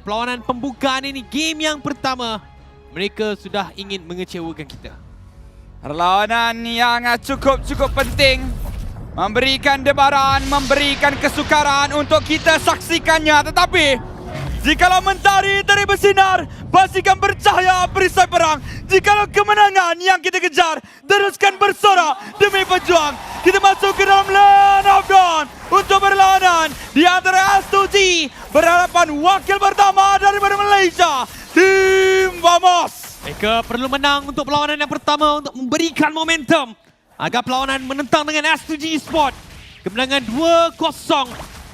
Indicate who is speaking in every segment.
Speaker 1: Perlawanan pembukaan ini, game yang pertama, mereka sudah ingin mengecewakan kita.
Speaker 2: Perlawanan yang cukup penting, memberikan debaran, memberikan kesukaran untuk kita saksikannya. Tetapi jikalau mentari bersinar, pastikan bercahaya perisai perang. Jikalau kemenangan yang kita kejar, teruskan bersorak demi pejuang. Kita masuk ke dalam Land of Dawn untuk berlawanan di antara S2G berhadapan wakil pertama daripada Malaysia, Tim Vamos.
Speaker 1: Mereka perlu menang untuk perlawanan yang pertama untuk memberikan momentum agar perlawanan menentang dengan S2G Esport. Kemenangan 2-0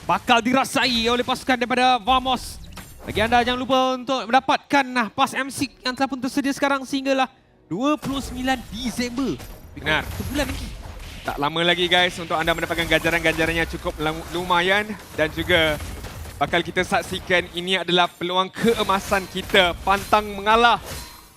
Speaker 1: bakal dirasai oleh pasukan daripada Vamos. Bagi anda jangan lupa untuk mendapatkan pas MC yang telah pun tersedia sekarang sehinggalah 29 Disember.
Speaker 3: Benar.
Speaker 1: Sebulan lagi.
Speaker 3: Tak lama lagi guys untuk anda mendapatkan ganjaran-ganjaran yang cukup lumayan dan juga bakal kita saksikan ini adalah peluang keemasan kita pantang mengalah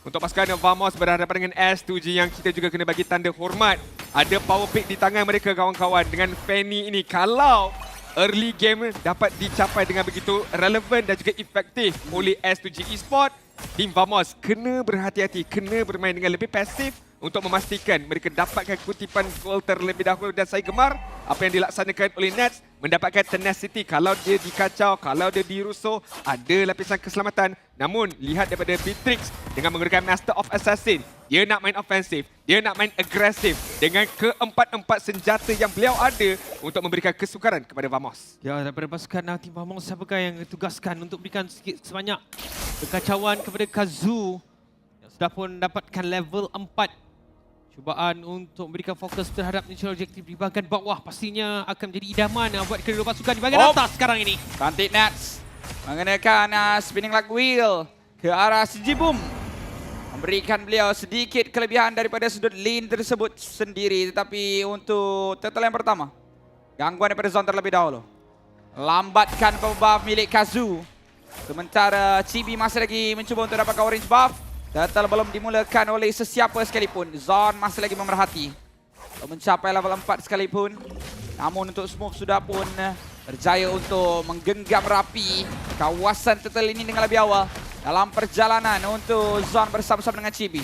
Speaker 3: untuk pasukan Vamos berhadapan dengan S2G yang kita juga kena bagi tanda hormat. Ada power pick di tangan mereka kawan-kawan dengan Fanny ini. Kalau early game dapat dicapai dengan begitu relevan dan juga efektif oleh S2G Esport, Tim Vamos kena berhati-hati, kena bermain dengan lebih pasif untuk memastikan mereka dapatkan kutipan gol terlebih dahulu. Dan saya gemar apa yang dilaksanakan oleh Nets, mendapatkan tenacity. Kalau dia dikacau, kalau dia dirusuh, ada lapisan keselamatan. Namun lihat daripada Beatrix dengan menggunakan Master of Assassin, dia nak main ofensif, dia nak main agresif dengan keempat-empat senjata yang beliau ada untuk memberikan kesukaran kepada Vamos.
Speaker 1: Ya, daripada pasukan Tim Vamos, siapakah yang ditugaskan untuk berikan sedikit sebanyak kekacauan kepada Kazu yang sudah pun dapatkan level 4. Cubaan untuk memberikan fokus terhadap initial objektif di bahagian bawah pastinya akan menjadi idaman buat kedua pasukan di bahagian atas sekarang ini.
Speaker 2: Cantik Nets mengenakan spinning lag wheel ke arah Sijibum, memberikan beliau sedikit kelebihan daripada sudut lane tersebut sendiri. Tetapi untuk turtle yang pertama, gangguan daripada zone terlebih dahulu, lambatkan buff milik Kazu. Sementara Chibi masih lagi mencuba untuk dapatkan orange buff. Turtle belum dimulakan oleh sesiapa sekalipun. Zone masih lagi memerhati. Belum mencapai level 4 sekalipun. Namun untuk Smoke sudah pun berjaya untuk menggenggam rapi kawasan Turtle ini dengan lebih awal. Dalam perjalanan untuk Zone bersama-sama dengan Chibi.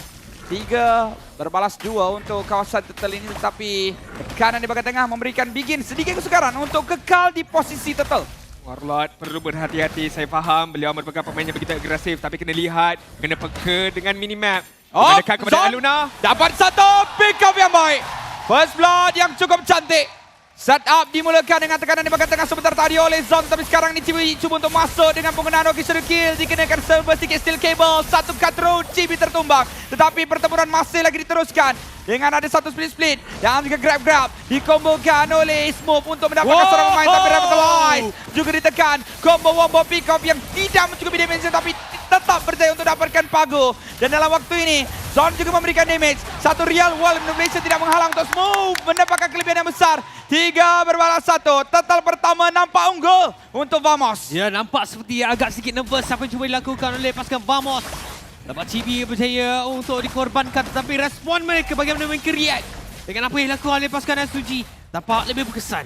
Speaker 2: 3 berbalas 2 untuk kawasan Turtle ini. Tetapi tekanan di bahagian tengah memberikan Begin sedikit kesukaran untuk kekal di posisi Turtle.
Speaker 3: Warlord perlu berhati-hati, saya faham beliau merupakan pemain yang begitu agresif, tapi kena lihat, kena peka dengan minimap. Mendekat kepada Aluna.
Speaker 2: Dapat satu pick up yang baik. First blood yang cukup cantik. Setup dimulakan dengan tekanan di bahagian tengah sebentar tadi oleh Zone. Tapi sekarang ni Chibi cuba untuk masuk dengan penggunaan occasional kill. Dikenakan server sikit steel cable. Satu cutthroat, Chibi tertumbang. Tetapi pertempuran masih lagi diteruskan. Dengan ada satu split-split dan juga grab-grab dikombokan oleh Smoke untuk mendapatkan seorang pemain. Tapi revitalize juga ditekan. Combo-wombo pick-up yang tidak mencukupi damage tapi tetap berjaya untuk dapatkan Pago. Dan dalam waktu ini Zone juga memberikan damage. Satu real wall manipulation tidak menghalang untuk Smoke mendapatkan kelebihan yang besar. 3 berbalas 1. Total pertama nampak unggul untuk Vamos.
Speaker 1: Ya, nampak seperti agak sedikit nervous apa yang cuba dilakukan oleh pasukan Vamos. Dapat Chibi berjaya untuk dikorbankan, tetapi respon mereka bagaimana mereka react dengan apa yang dilakukan oleh pasukan S2G tampak lebih berkesan.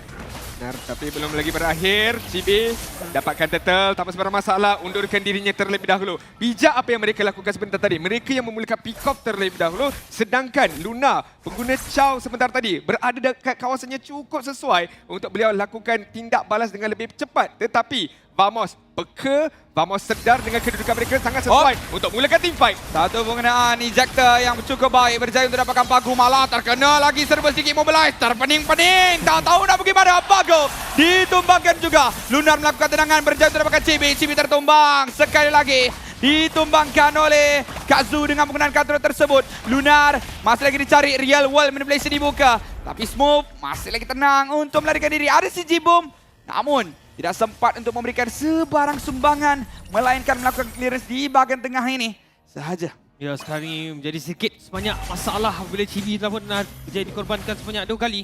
Speaker 3: Benar, tapi belum lagi berakhir. Chibi dapatkan turtle, tak sebarang masalah, undurkan dirinya terlebih dahulu. Bijak apa yang mereka lakukan sebentar tadi. Mereka yang memulakan pick off terlebih dahulu, sedangkan Luna, pengguna Chow sebentar tadi, berada dekat kawasannya cukup sesuai untuk beliau lakukan tindak balas dengan lebih cepat. Tetapi Vamos peka, Vamos sedar dengan kedudukan mereka sangat sesuai untuk mulakan team fight.
Speaker 2: Satu penggunaan ejector yang cukup baik, berjaya untuk dapatkan Pago. Malah terkena lagi serba sedikit mobilize. Terpening-pening, tak tahu nak pergi mana. Pago ditumbangkan juga. Lunar melakukan tendangan, berjaya untuk dapatkan Chibi. Chibi tertumbang sekali lagi. Ditumbangkan oleh Kazu dengan penggunaan counter tersebut. Lunar masih lagi dicari, real world manipulation dibuka. Tapi Smoke masih lagi tenang untuk melarikan diri. Ada si Jibum, namun tidak sempat untuk memberikan sebarang sumbangan, melainkan melakukan clearance di bahagian tengah ini sahaja.
Speaker 1: Ya, sekarang ini menjadi sedikit sebanyak masalah bila Chibi telah pun berjaya dikorbankan sebanyak 2 kali.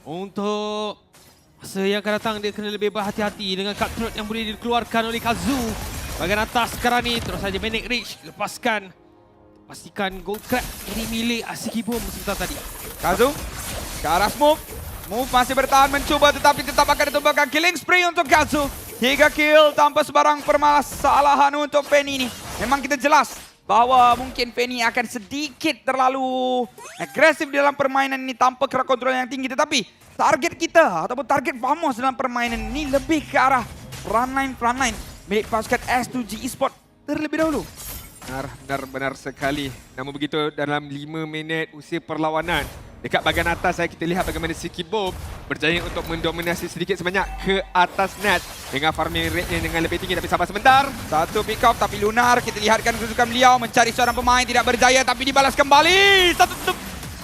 Speaker 1: Untuk masa yang akan datang, dia kena lebih berhati-hati dengan cutthroat yang boleh dikeluarkan oleh Kazu. Bahagian atas sekarang ni terus saja Manic Rage lepaskan. Pastikan gold crab ini milik Asikibum sebentar tadi.
Speaker 2: Kazu ke arah Smoke. Move masih bertahan mencuba tetapi tetap akan ditumbangkan. Killing spree untuk Kazu. hingga kill tanpa sebarang permasalahan untuk Penny ni. Memang kita jelas bahawa mungkin Penny akan sedikit terlalu agresif dalam permainan ini tanpa kira kontrol yang tinggi. Tetapi target kita ataupun target Vamos dalam permainan ini lebih ke arah frontline milik pasukan S2G Esports terlebih dahulu.
Speaker 3: Benar sekali. Namun begitu dalam 5 minit usia perlawanan, dekat bahagian atas kita lihat bagaimana Sikibom berjaya untuk mendominasi sedikit sebanyak ke atas net dengan farming rate-nya dengan lebih tinggi. Tapi sabar sebentar.
Speaker 2: Satu pick up tapi Lunar kita lihatkan kedudukan beliau mencari seorang pemain tidak berjaya tapi dibalas kembali. Satu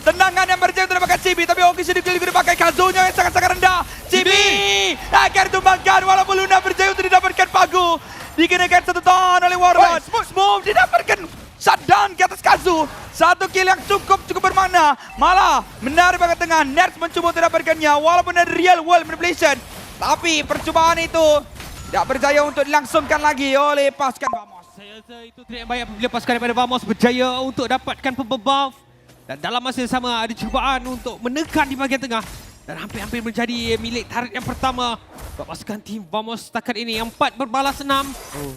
Speaker 2: tendangan yang berjaya untuk dapatkan Chibi tapi Oki sedikit juga dipakai Kazunya yang sangat-sangat rendah. Chibi akan tumbangkan walaupun Lunar berjaya untuk didapatkan Pagu. Dikenakan satu tahan oleh Warlord. Smooth didapatkan shutdown ke atas Kazu. Satu kill yang cukup bermakna. Malah menarik bahagian tengah. Nerds mencuba untuk dapatkannya walaupun ada real world manipulation. Tapi percubaan itu tidak berjaya untuk dilangsungkan lagi oleh pasukan Vamos.
Speaker 1: Saya rasa itu trik yang baik apabila pasukan daripada Vamos berjaya untuk dapatkan pembuff. Dan dalam masa yang sama ada cubaan untuk menekan di bahagian tengah. Dan hampir-hampir menjadi milik target yang pertama buat pasukan tim Vamos setakat ini. 4 berbalas 6.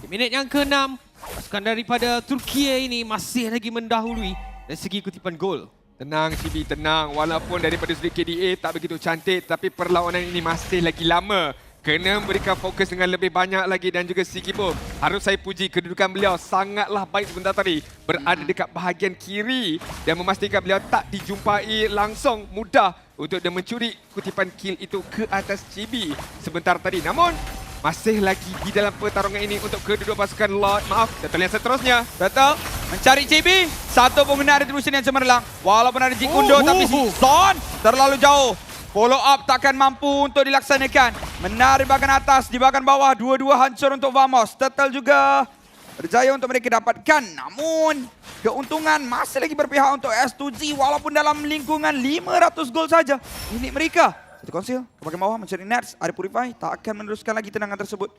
Speaker 1: Di minit yang ke-6, pasukan daripada Turki ini masih lagi mendahului dari segi kutipan gol.
Speaker 3: Tenang Chibi, tenang. Walaupun daripada sudut KDA tak begitu cantik, tapi perlawanan ini masih lagi lama. Kena memberikan fokus dengan lebih banyak lagi dan juga Sikibom. Harus saya puji kedudukan beliau sangatlah baik sebentar tadi. Berada dekat bahagian kiri dan memastikan beliau tak dijumpai langsung mudah untuk dia mencuri kutipan kill itu ke atas Chibi sebentar tadi. Namun masih lagi di dalam pertarungan ini untuk kedua pasukan Lord. Maaf, Turtle yang seterusnya.
Speaker 2: Betul. Mencari Chibi. Satu penggunaan retribution yang cemerlang. Walaupun ada Jik Undo tapi Zon terlalu jauh. Follow up takkan mampu untuk dilaksanakan. Menarik bahagian atas, di bahagian bawah. Dua-dua hancur untuk Vamos. Turtle juga berjaya untuk mereka dapatkan. Namun keuntungan masih lagi berpihak untuk S2G. Walaupun dalam lingkungan 500 gol saja milik mereka. Satu konsil ke bahagian bawah mencari Nerds. Ada Purify. Tak akan meneruskan lagi tendangan tersebut.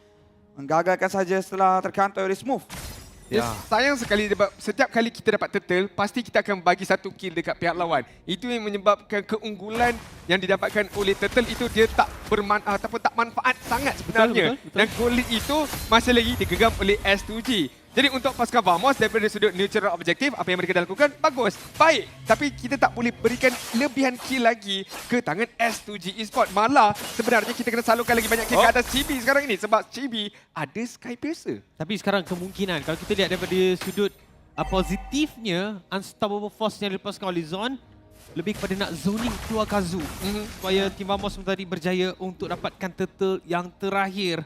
Speaker 2: Menggagalkan saja setelah terkantor oleh Smooth.
Speaker 3: Ya. Sayang sekali sebab setiap kali kita dapat turtle, pasti kita akan bagi satu kill dekat pihak lawan. Itu yang menyebabkan keunggulan yang didapatkan oleh turtle itu dia tak ataupun tak manfaat sangat sebenarnya. Betul. Dan gol lead itu masih lagi digenggam oleh S2G. Jadi untuk pasukan Vamos daripada sudut neutral objektif, apa yang mereka dah lakukan bagus, baik. Tapi kita tak boleh berikan lebihan kill lagi ke tangan S2G Esports. Malah sebenarnya kita kena salurkan lagi banyak kill ke atas Chibi sekarang ini sebab Chibi ada Sky Piercer.
Speaker 1: Tapi sekarang kemungkinan kalau kita lihat daripada sudut positifnya, Unstoppable Force yang dilepaskan oleh Zon lebih kepada nak zoning keluar Kazu supaya tim Vamos tadi berjaya untuk dapatkan turtle yang terakhir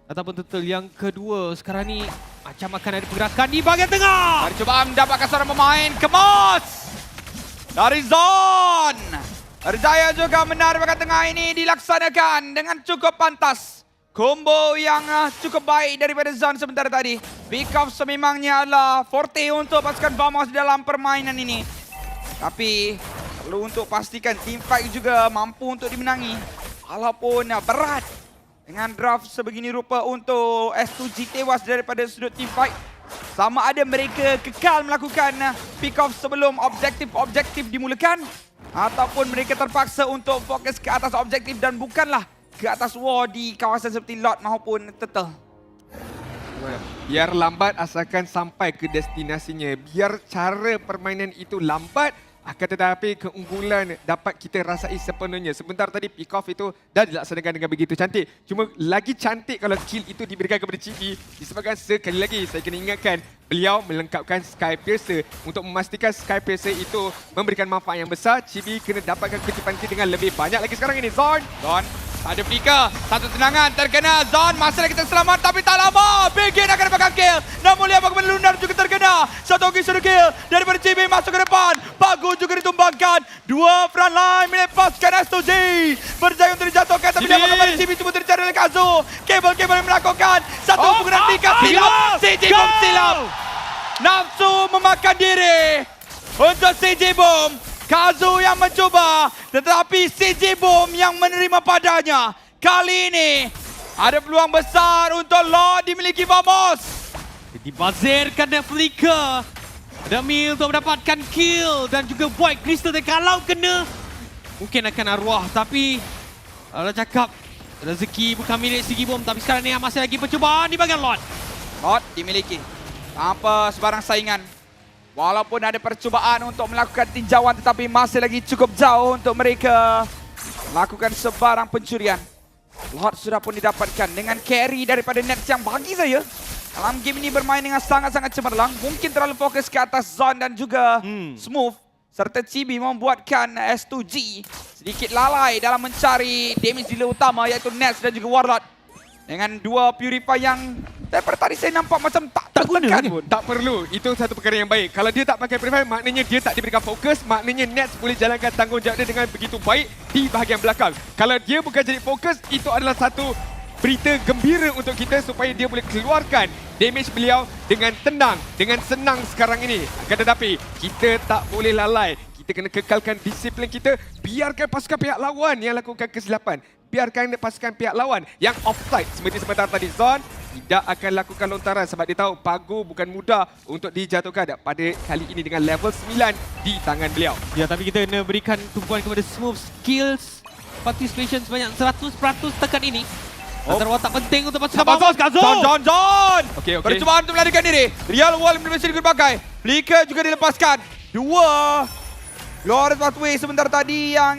Speaker 1: ataupun turtle yang kedua. Sekarang ni macam akan ada pergerakan di bahagian tengah.
Speaker 2: Ada cubaan mendapatkan seorang pemain. Kemas dari Zon. Berjaya juga menarik bahagian tengah ini dilaksanakan dengan cukup pantas. Combo yang cukup baik daripada Zon sebentar tadi. Pick off sememangnya adalah forte untuk pasukan Vamos dalam permainan ini. Tapi perlu untuk pastikan team fight juga mampu untuk dimenangi. Walaupun berat dengan draft sebegini rupa untuk S2G tewas daripada sudut team fight. Sama ada mereka kekal melakukan pick off sebelum objektif dimulakan. Ataupun mereka terpaksa untuk fokus ke atas objektif dan bukanlah ke atas war di kawasan seperti Lot maupun Turtle.
Speaker 3: Biar lambat asalkan sampai ke destinasinya. Biar cara permainan itu lambat, akan tetapi keunggulan dapat kita rasai sepenuhnya. Sebentar tadi pick off itu dah dilaksanakan dengan begitu cantik. Cuma lagi cantik kalau kill itu diberikan kepada Chibi. Disebabkan sekali lagi saya kena ingatkan beliau melengkapkan Sky Piercer untuk memastikan Sky Piercer itu memberikan manfaat yang besar. Chibi kena dapatkan kutipan kill dengan lebih banyak lagi sekarang ini. Zon ada flicker. Satu tendangan terkena. Zon masih lagi terselamat tapi tak lama. Begin akan dapatkan kill. Namun lihat bagaimana Lunar juga terkena. Satu lagi sudah kill daripada Chibi masuk ke depan. Pagu juga ditumbangkan. Dua front line milik pasukan S2G. Berjaya untuk dijatuhkan tapi lihat bagaimana Chibi cuma tercari oleh Kazu. Kabel yang melakukan satu penggunaan flicker. Silap. CJ Bomb silap. Nafsu memakan diri untuk CJ Bomb. Kazu yang mencuba, tetapi CJ Bomb yang menerima padanya. Kali ini ada peluang besar untuk Lord dimiliki Vamos.
Speaker 1: Dibazirkan dan flicker demi untuk mendapatkan kill dan juga Void Crystal. Dan kalau kena mungkin akan arwah, tapi kalau cakap Rezeki bukan milik Sigibom, tapi sekarang ni masih lagi percubaan di bahagian Lord.
Speaker 2: Lord dimiliki tanpa sebarang saingan. Walaupun ada percubaan untuk melakukan tinjauan, tetapi masih lagi cukup jauh untuk mereka melakukan sebarang pencurian. Lord sudah pun didapatkan dengan carry daripada Nets yang bagi saya dalam game ini bermain dengan sangat-sangat cemerlang. Mungkin terlalu fokus ke atas Zon dan juga Smooth. Serta Chibi membuatkan S2G sedikit lalai dalam mencari damage dealer utama, iaitu Nets dan juga Warlord. Dengan dua Purify yang daripada tadi saya nampak macam tak
Speaker 1: guna
Speaker 2: tekan
Speaker 1: ni.
Speaker 2: pun.
Speaker 3: Tak perlu. Itu satu perkara yang baik. Kalau dia tak pakai Purify, maknanya dia tak diberikan fokus. Maknanya Nets boleh jalankan tanggungjawab dia dengan begitu baik di bahagian belakang. Kalau dia bukan jadi fokus, itu adalah satu berita gembira untuk kita supaya dia boleh keluarkan damage beliau dengan tenang, dengan senang sekarang ini. Akan tetapi, kita tak boleh lalai. Kita kena kekalkan disiplin kita. Biarkan pasukan pihak lawan yang lakukan kesilapan. Biarkan pasukan pihak lawan yang offside seperti sebentar tadi. Zon tidak akan lakukan lontaran sebab dia tahu Pago bukan mudah untuk dijatuhkan pada kali ini dengan level 9 di tangan beliau.
Speaker 1: Ya, tapi kita kena berikan tumpuan kepada Smooth. Skills participation sebanyak 100% tekan ini. Antara watak penting untuk pasukan Vamos. Kazo!
Speaker 2: John!
Speaker 3: Okey.
Speaker 2: Percubaan untuk melarikan diri. Real Wall berhasil digunakan. Flicker juga dilepaskan. Dua Glorious Pathway sebentar tadi yang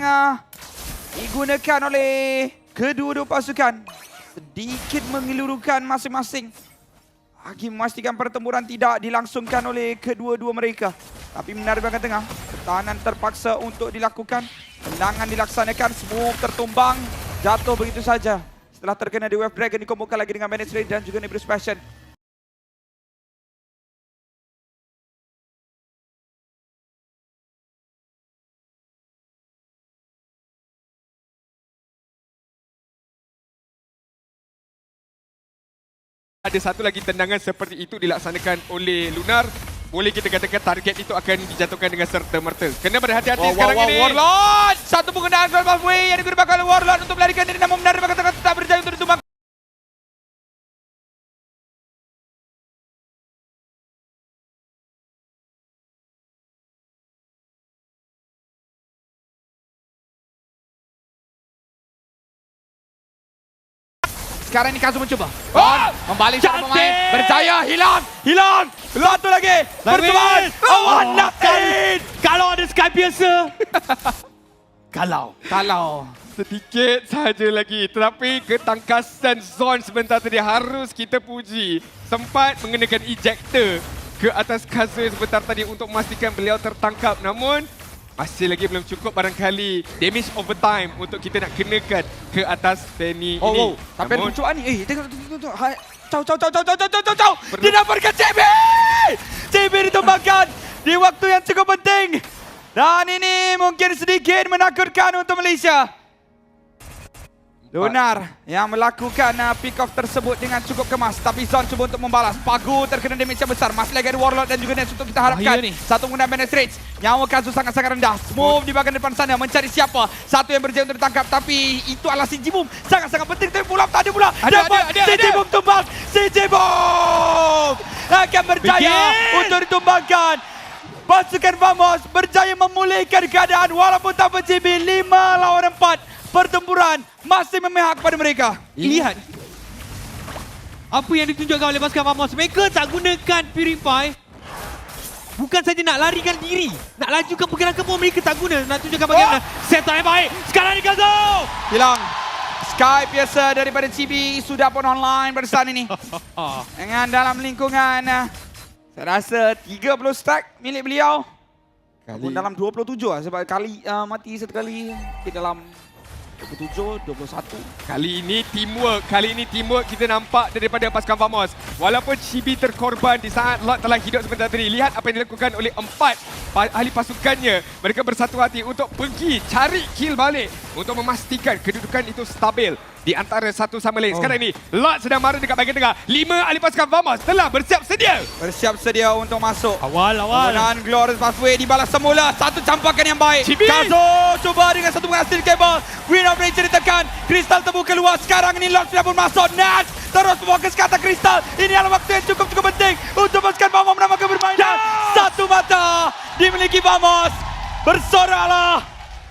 Speaker 2: digunakan oleh kedua-dua pasukan. Sedikit mengelurukan masing-masing. Lagi memastikan pertempuran tidak dilangsungkan oleh kedua-dua mereka. Tapi menarik bahagian tengah. Pertahanan terpaksa untuk dilakukan. Tendangan dilaksanakan. Smooth tertumbang. Jatuh begitu saja. Setelah terkena di Wave Dragon, dikumpulkan lagi dengan Manage Raid dan juga Nebrus Passion.
Speaker 3: Ada satu lagi tendangan seperti itu dilaksanakan oleh Lunar. Boleh kita katakan target itu akan dijatuhkan dengan serta-merta. Kena berhati-hati sekarang ini.
Speaker 2: Warlord! Satu penggunaan Global Pathway yang digunakan oleh Warlord untuk melarikan diri, namun menarik bahagian tengah tetap berjaya untuk ditumbang. Sekarang ini Kazu mencuba. Membalik seorang pemain. Berjaya. Hilang. Satu lagi. Percubaan. Awan Natin.
Speaker 1: Kalau ada Sky biasa. Kalau.
Speaker 3: Sedikit saja lagi. Tetapi ketangkasan Zon sebentar tadi harus kita puji. Sempat mengenakan ejector ke atas Kazu sebentar tadi untuk memastikan beliau tertangkap. Namun masih lagi belum cukup barangkali damage overtime untuk kita nak kenakan ke atas Penny ini.
Speaker 2: Tapi ada percubaan ni. Tengok. Caw. Didapatkan CB! CB ditumbangkan di waktu yang cukup penting. Dan ini mungkin sedikit menakutkan untuk Malaysia. Lunar yang melakukan pick off tersebut dengan cukup kemas. Tapi Zon cuba untuk membalas. Pagu terkena damage yang besar. Masih lagi ada Warlord dan juga Nets untuk kita harapkan. Satu menggunakan Menace Rage. Nyawa Kazu sangat-sangat rendah. Smooth di bahagian depan sana mencari siapa. Satu yang berjaya untuk ditangkap. Tapi itu adalah si Jibum. Sangat-sangat penting. Tapi pula tak ada pula. Dapat si Jibum tumbang. Si Jibum akan berjaya untuk ditumbangkan. Pasukan Vamos berjaya memulihkan keadaan walaupun tanpa CB. 5 lawan 4. Pertempuran masih memihak kepada mereka.
Speaker 1: Lihat. Apa yang ditunjukkan oleh pasukan Vamos. Mereka tak gunakan Purify. Bukan saja nak larikan diri. Nak lajukan pergerakan pun mereka tak guna. Nak tunjukkan bagaimana setup yang baik. Sekarang ni Kazo.
Speaker 2: Hilang. Sky biasa daripada Chibi sudah pun online pada saat ini. Dengan dalam lingkungan saya rasa 30 stack milik beliau. Dalam 27 lah sebab kali mati satu kali di dalam 27, 21.
Speaker 3: Kali ini teamwork kita nampak daripada pasukan Vamos. Walaupun Chibi terkorban di saat Lot telah hidup sebentar tadi. Lihat apa yang dilakukan oleh 4 ahli pasukannya. Mereka bersatu hati untuk pergi cari kill balik. Untuk memastikan kedudukan itu stabil di antara satu sama lain. Sekarang ini Lot sedang marah dekat bahagian tengah. 5 ahli pasukan Vamos telah bersiap sedia.
Speaker 2: Bersiap sedia untuk masuk.
Speaker 1: Awal.
Speaker 2: Penggunaan Glorious Pathway dibalas semula. Satu campakan yang baik.
Speaker 3: Chibi.
Speaker 2: Kazo cuba dengan satu menghasil kabel. Queen of Nature ditekan. Crystal terbuka luas. Sekarang ini Lot sudah pun masuk. Nats terus fokus ke atas Crystal. Ini adalah waktu yang cukup penting untuk pasukan Vamos menambahkan permainan. Satu mata dimiliki Vamos. Bersoraklah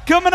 Speaker 2: kemenangan.